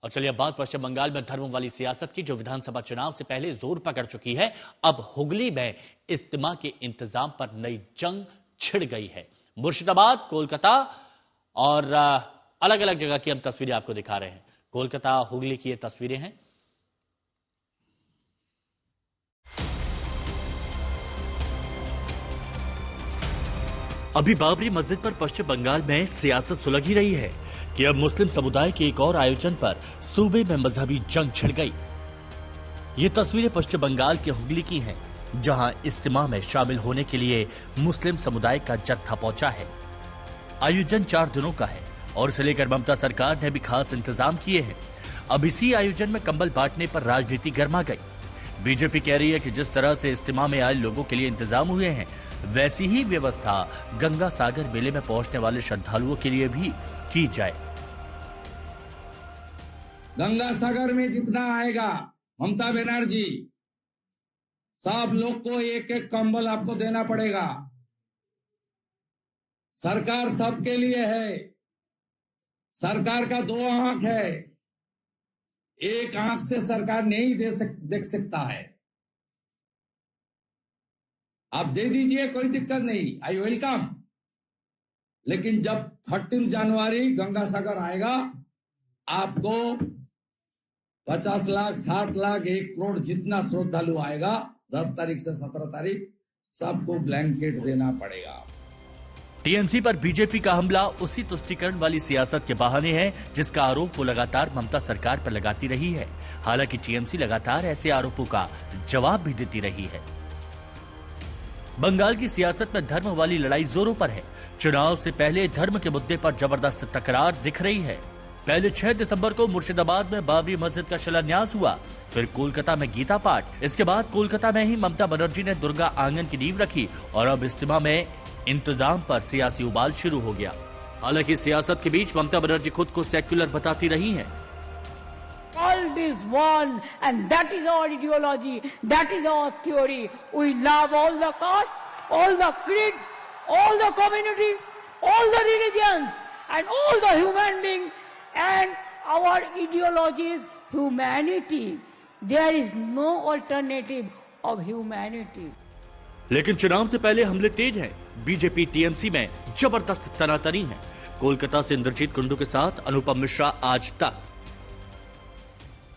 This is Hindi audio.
और चलिए अब बात पश्चिम बंगाल में धर्म वाली सियासत की, जो विधानसभा चुनाव से पहले जोर पकड़ चुकी है। अब हुगली में इज्तिमा के इंतजाम पर नई जंग छिड़ गई है। मुर्शिदाबाद, कोलकाता और अलग अलग जगह की हम तस्वीरें आपको दिखा रहे हैं। कोलकाता, हुगली की ये तस्वीरें हैं। अभी बाबरी मस्जिद पर पश्चिम बंगाल में सियासत सुलग ही रही है कि अब मुस्लिम समुदाय के एक और आयोजन पर सूबे में मजहबी जंग छिड़ गई। ये तस्वीरें पश्चिम बंगाल के हुगली की हैं, जहां इज्तिमा में शामिल होने के लिए मुस्लिम समुदाय का जत्था पहुंचा है। आयोजन 4 दिनों का है और इसे लेकर ममता सरकार ने भी खास इंतजाम किए हैं। अब इसी आयोजन में कंबल बांटने पर राजनीति गर्मा गई। बीजेपी कह रही है कि जिस तरह से इज्तिमा में आए लोगों के लिए इंतजाम हुए हैं, वैसी ही व्यवस्था गंगा सागर मेले में पहुंचने वाले श्रद्धालुओं के लिए भी की जाए। गंगा सागर में जितना आएगा ममता बनर्जी, सब लोग को एक एक कंबल आपको देना पड़ेगा। सरकार सबके लिए है। सरकार का 2 आंख है, एक आंख से सरकार नहीं देख सकता है। आप दे दीजिए, कोई दिक्कत नहीं, आई वेलकम। लेकिन जब 13 जनवरी गंगा सागर आएगा, आपको 50 लाख, 60 लाख, 1 करोड़ जितना श्रद्धालु आएगा, 10 तारीख से 17 तारीख सबको ब्लैंकेट देना पड़ेगा। टीएमसी पर बीजेपी का हमला उसी तुष्टीकरण वाली सियासत के बहाने है, जिसका आरोप वो लगातार ममता सरकार पर लगाती रही है। हालांकि टीएमसी लगातार ऐसे आरोपों का जवाब भी देती रही है। बंगाल की सियासत में धर्म वाली लड़ाई जोरों पर है। चुनाव से पहले धर्म के मुद्दे पर जबरदस्त तकरार दिख रही है। पहले 6 दिसंबर को मुर्शिदाबाद में बाबरी मस्जिद का शिलान्यास हुआ, फिर कोलकाता में गीता पाठ। इसके बाद कोलकाता में ही ममता बनर्जी ने दुर्गा आंगन की नींव रखी और अब इज्तिमा में इंतजाम पर सियासी उबाल शुरू हो गया। हालांकि सियासत के बीच ममता बनर्जी खुद को सेक्युलर बताती रही हैं। World is one and that is our ideology, that is our theory. We love all the caste, all the creed, all the community, all the religions and all the human beings, and our ideology is humanity. There is no alternative of humanity. लेकिन चुनाव से पहले हमले तेज हैं। बीजेपी टीएमसी में जबरदस्त तनातनी है। कोलकाता से इंद्रजीत कुंडू के साथ अनुपम मिश्रा, आज तक।